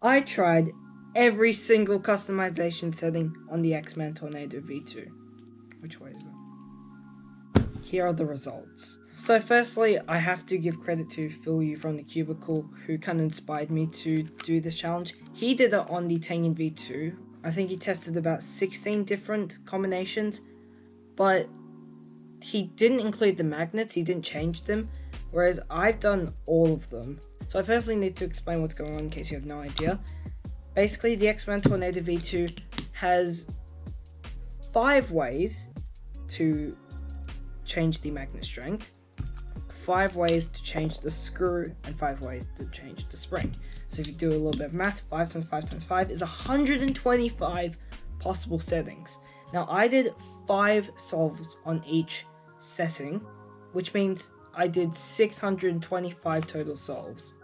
I tried every single customization setting on the X-Men Tornado V2. Which way is it? Here are the results. So firstly, I have to give credit to Phil Yu from the Cubicle, who kind of inspired me to do this challenge. He did it on the Tengen V2. I think he tested about 16 different combinations, but he didn't include the magnets, he didn't change them, whereas I've done all of them. So I firstly need to explain what's going on in case you have no idea. Basically, the X-Men Tornado V2 has 5 ways to change the magnet strength, 5 ways to change the screw, and 5 ways to change the spring. So if you do a little bit of math, 5 times 5 times 5 is 125 possible settings. Now I did 5 solves on each setting, which means I did 625 total solves.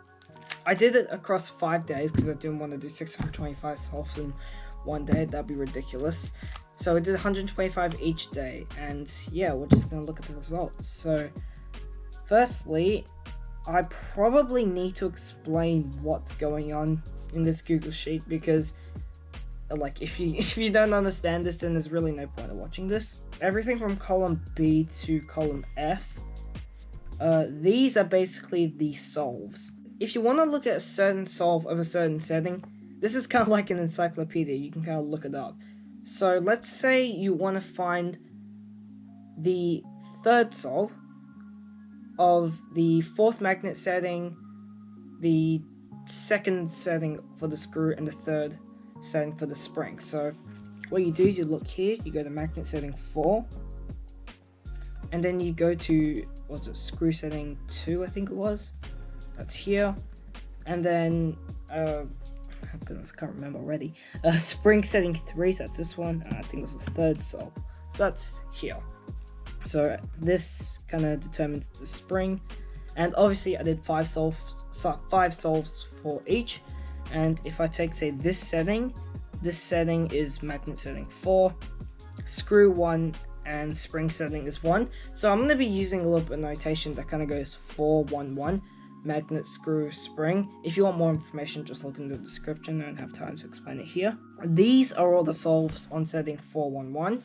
I did it across 5 days because I didn't want to do 625 solves in one day, that'd be ridiculous. So I did 125 each day, and yeah, we're just gonna look at the results. So firstly, I probably need to explain what's going on in this Google Sheet, because like if you don't understand this, then there's really no point of watching this. Everything from column B to column F, these are basically the solves. If you want to look at a certain solve of a certain setting, this is kind of like an encyclopedia, you can kind of look it up. So let's say you want to find the third solve of the 4th magnet setting, the 2nd setting for the screw, and the 3rd setting for the spring. So what you do is you look here, you go to magnet setting 4, and then you go to, what's it, screw setting 2, I think it was. That's here. And then, oh goodness, I can't remember already. Spring setting 3, so that's this one. I think it was the 3rd solve. So that's here. So this kind of determines the spring. And obviously I did 5 solves for each. And if I take, say, this setting is magnet setting 4, screw 1, and spring setting is 1. So I'm going to be using a little bit of notation that kind of goes 4, 1, 1. Magnet, screw, spring. If you want more information, just look in the description. I don't have time to explain it here. These are all the solves on setting 411,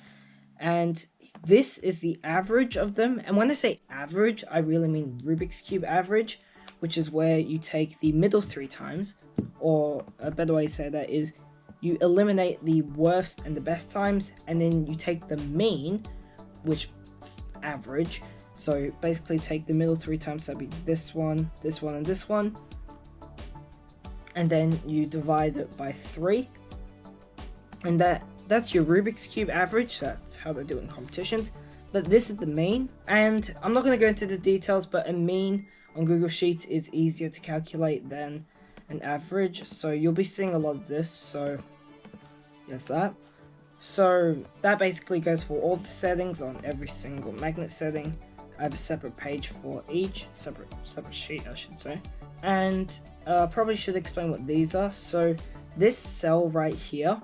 and this is the average of them. And when I say average, I really mean Rubik's Cube average, which is where you take the middle 3 times, or a better way to say that is you eliminate the worst and the best times, and then you take the mean, which is average. So basically take the middle 3 times, that'd be this one, and this one. And then you divide it by 3. And that's your Rubik's Cube average, that's how they do it in competitions. But this is the mean, and I'm not going to go into the details, but a mean on Google Sheets is easier to calculate than an average. So you'll be seeing a lot of this, so there's that. So that basically goes for all the settings on every single magnet setting. I have a separate page for each, separate sheet I should say. And probably should explain what these are. So this cell right here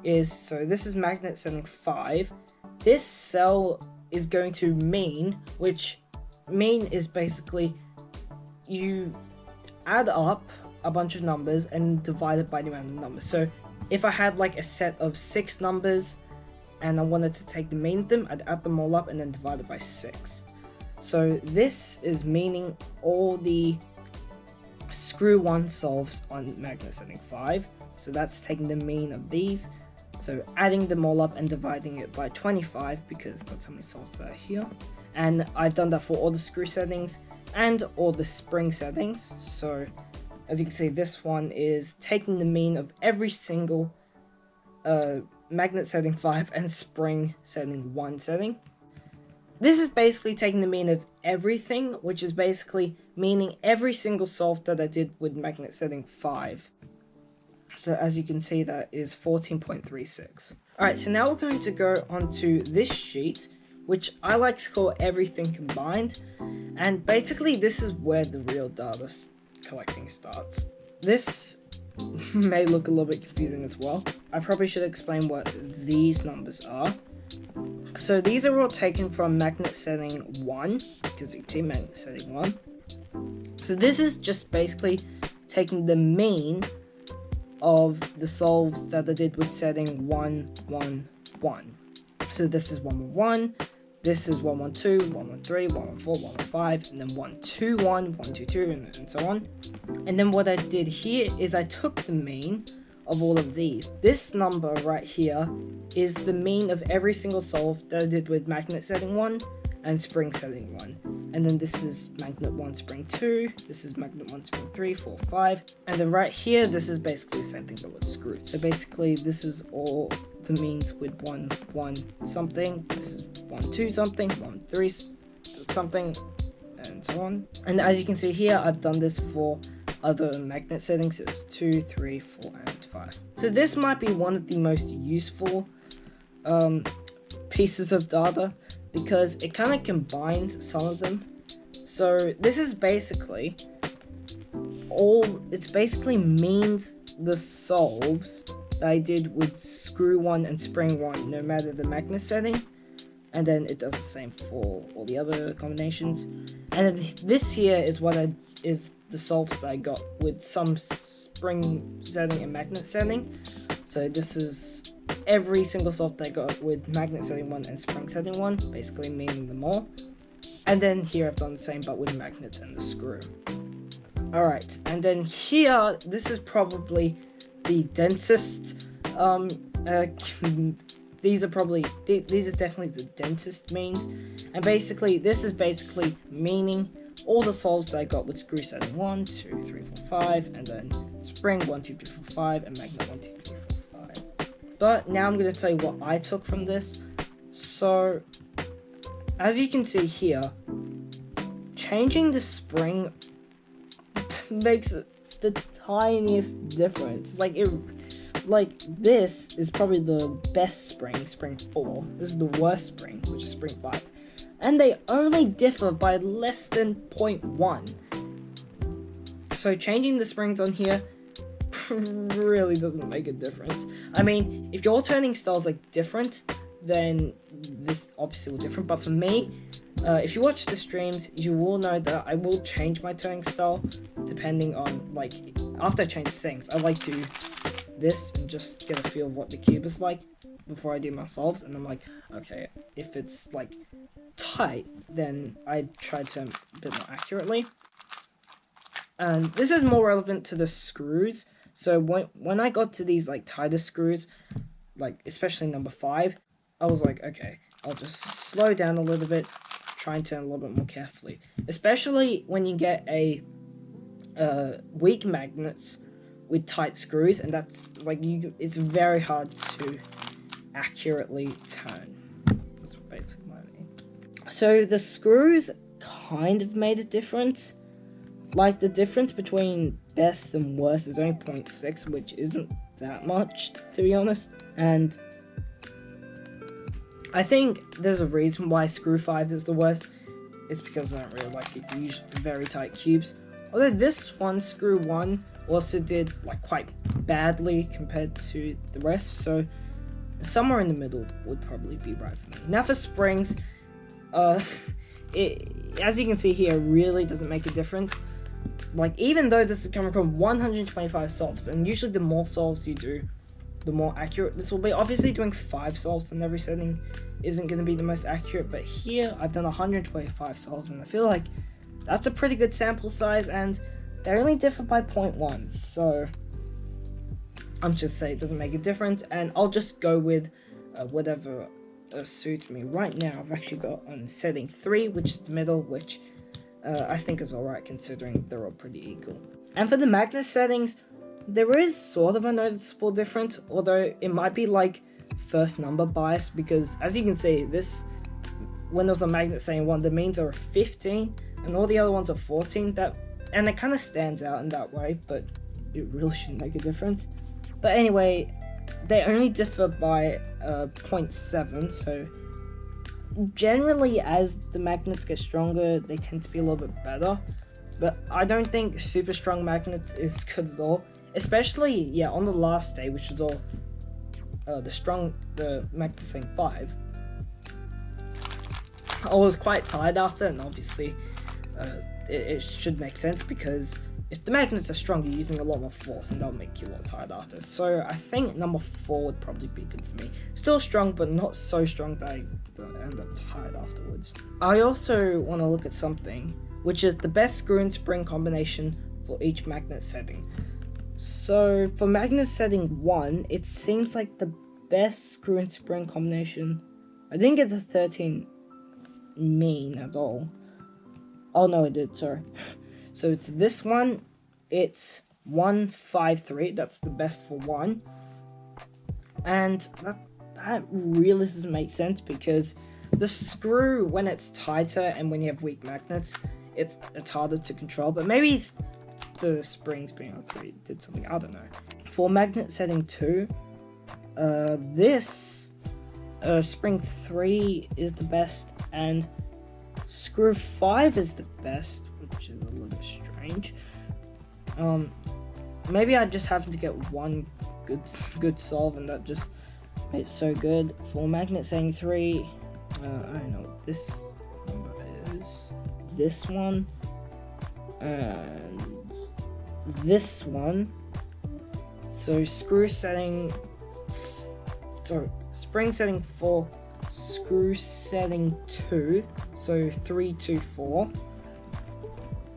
is, so this is magnet setting 5. This cell is going to mean, which mean is basically you add up a bunch of numbers and divide it by the amount of numbers. So if I had like a set of 6 numbers and I wanted to take the mean of them, I'd add them all up and then divide it by 6. So this is meaning all the screw 1 solves on magnet setting 5. So that's taking the mean of these. So adding them all up and dividing it by 25, because that's how many solves there are here. And I've done that for all the screw settings and all the spring settings. So as you can see, this one is taking the mean of every single magnet setting 5 and spring setting 1 setting. This is basically taking the mean of everything, which is basically meaning every single solve that I did with magnet setting 5. So as you can see, that is 14.36. Alright, so now we're going to go onto this sheet, which I like to call everything combined. And basically this is where the real data collecting starts. This may look a little bit confusing as well. I probably should explain what these numbers are. So these are all taken from magnet setting 1, because you can see magnet setting 1. So this is just basically taking the mean of the solves that I did with setting 1, 1, 1. So this is 1, 1, 1. This is 1, 1, 2, 1, 1, 3, 1, 1, 4, 1, 1, 5, and then 1, 2, 1, 1, 2, 2, and so on. And then what I did here is I took the mean of all of these. This number right here is the mean of every single solve that I did with magnet setting 1 and spring setting 1. And then this is magnet 1, spring 2, this is magnet 1, spring 3, 4, 5. And then right here, this is basically the same thing but with screws. So basically this is all the means with 1, 1 something, this is 1, 2 something, 1, 3 something, and so on. And as you can see here, I've done this for other magnet settings. It's 2, 3, 4, and 5. So this might be one of the most useful pieces of data because it kind of combines some of them. So this is basically it basically means the solves that I did with screw 1 and spring 1 no matter the magnet setting, and then it does the same for all the other combinations. And then this here is is the solves that I got with some spring setting and magnet setting. So this is every single solve that I got with magnet setting 1 and spring setting 1, basically meaning them all. And then here I've done the same but with magnets and the screw. Alright, and then here, this is probably the densest, these are definitely the densest means, and basically, this is basically meaning all the solves that I got with screw setting 1, 2, 3, 4, 5, and then spring 1, 2, 3, 4, 5, and magnet 1, 2, 3, 4, 5. But now I'm going to tell you what I took from this. So, as you can see here, changing the spring makes the tiniest difference. Like this is probably the best spring 4. This is the worst spring, which is spring 5. And they only differ by less than 0.1. So changing the springs on here really doesn't make a difference. I mean, if your turning style is like different, then this obviously will different. But for me, if you watch the streams, you will know that I will change my turning style depending on, like, after I change the settings, I like to do this and just get a feel of what the cube is like before I do my solves. And I'm like, okay, if it's like tight, then I try to turn a bit more accurately. And this is more relevant to the screws. So when I got to these like tightest screws, like especially number 5, I was like, okay, I'll just slow down a little bit, try and turn a little bit more carefully. Especially when you get a weak magnets with tight screws, and that's like it's very hard to accurately turn. That's basically what I mean. So the screws kind of made a difference. Like the difference between best and worst is only 0.6, which isn't that much, to be honest. And I think there's a reason why screw 5 is the worst. It's because I don't really like the very tight cubes. Although this one, screw 1, also did like quite badly compared to the rest. So somewhere in the middle would probably be right for me. Now for springs, as you can see here, really doesn't make a difference. Like, even though this is coming from 125 solves, and usually the more solves you do, the more accurate this will be. Obviously, doing 5 solves in every setting isn't going to be the most accurate, but here I've done 125 solves, and I feel like that's a pretty good sample size, and they only differ by 0.1, so I'm just saying it doesn't make a difference, and I'll just go with whatever suits me. Right now, I've actually got on setting 3, which is the middle, which I think is alright considering they're all pretty equal. And for the magnet settings, there is sort of a noticeable difference, although it might be like first number bias, because as you can see, this, when there's a magnet saying 1, the means are 15, and all the other ones are 14, and it kind of stands out in that way, but it really shouldn't make a difference. But anyway, they only differ by 0.7, so generally as the magnets get stronger, they tend to be a little bit better, but I don't think super strong magnets is good at all, especially on the last day, which is all the magnet saying 5. I was quite tired after, and obviously it should make sense because if the magnets are strong, you're using a lot more force, and that'll make you a lot tired after. So I think number 4 would probably be good for me. Still strong, but not so strong that I end up tired afterwards. I also want to look at something, which is the best screw and spring combination for each magnet setting. So for magnet setting 1, it seems like the best screw and spring combination. I didn't get the 13 mean at all. Oh no, I did, sorry. So it's this one, it's 153, that's the best for 1. And that really doesn't make sense, because the screw, when it's tighter and when you have weak magnets, it's harder to control. But maybe the springs being on 3 did something, I don't know. For magnet setting 2, this spring 3 is the best, and screw 5 is the best, which is a little bit strange. Maybe I just happened to get one good solve, and that just made it so good. For magnet setting 3, I don't know what this number is. This one and this one. So spring setting 4, screw setting 2, so 3, 2, 4.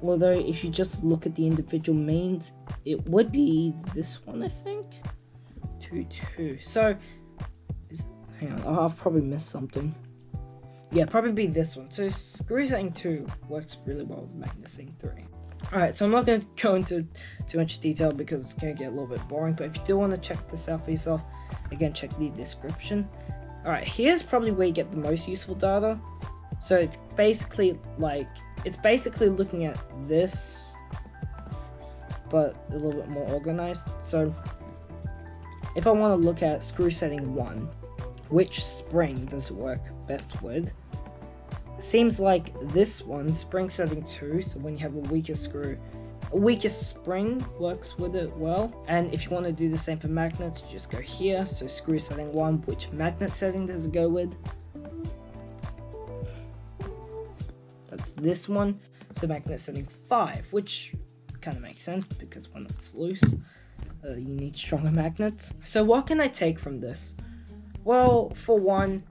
Although if you just look at the individual means, it would be this one, I think. 2, 2. So, hang on, I've probably missed something. Yeah, probably be this one. So screw setting 2 works really well with magnet setting 3. Alright, so I'm not going to go into too much detail because it's going to get a little bit boring, but if you do want to check this out for yourself, again, check the description. Alright, here's probably where you get the most useful data. So it's basically looking at this, but a little bit more organized. So if I want to look at screw setting 1, which spring does it work best with? Seems like this one, spring setting 2, so when you have a weaker screw, a weaker spring works with it well. And if you want to do the same for magnets, you just go here. So screw setting 1, which magnet setting does it go with? That's this one. So magnet setting 5, which kind of makes sense because when it's loose, you need stronger magnets. So what can I take from this? Well, for one,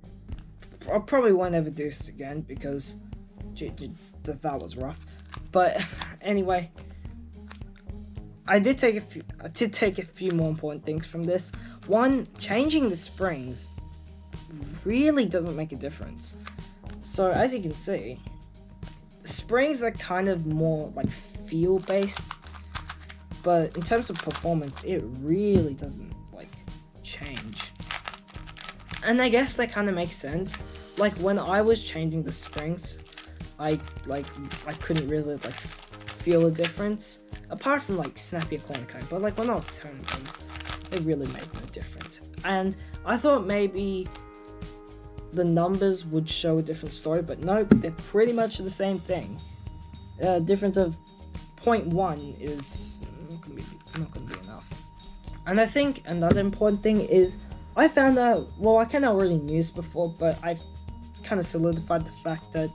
I probably won't ever do this again because that was rough. But anyway, I did take a few more important things from this. One, changing the springs really doesn't make a difference. So as you can see, springs are kind of more like feel based, but in terms of performance, it really doesn't like change. And I guess that kind of makes sense. Like when I was changing the springs, I couldn't really like feel a difference apart from like snappy a corner cone. But like when I was turning them, it really made no difference. And I thought maybe the numbers would show a different story, but no, they're pretty much the same thing. Difference of 0.1 is not gonna be enough. And I think another important thing is I found out, well, I kind of already knew this before, but I've kind of solidified the fact that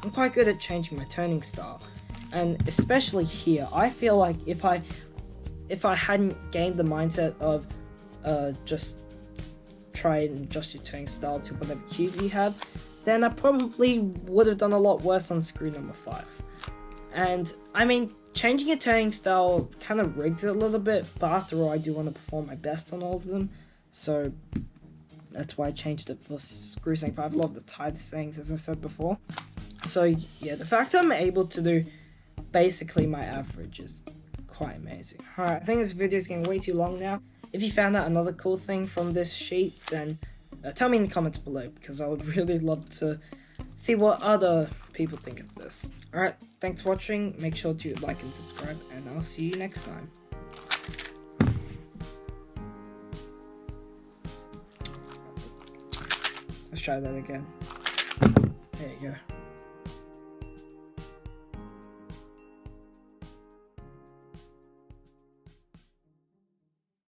I'm quite good at changing my turning style. And especially here, I feel like if I hadn't gained the mindset of just try and adjust your turning style to whatever cube you have, then I probably would have done a lot worse on screw number 5. And I mean, changing your turning style kind of rigs it a little bit, but after all, I do want to perform my best on all of them. So that's why I changed it for screw setting 5. A lot of the tightest settings, as I said before. So yeah, the fact that I'm able to do basically my average is quite amazing. Alright, I think this video is getting way too long now. If you found out another cool thing from this sheet, then tell me in the comments below, because I would really love to see what other people think of this. Alright, thanks for watching. Make sure to like and subscribe, and I'll see you next time. Let's try that again. There you go.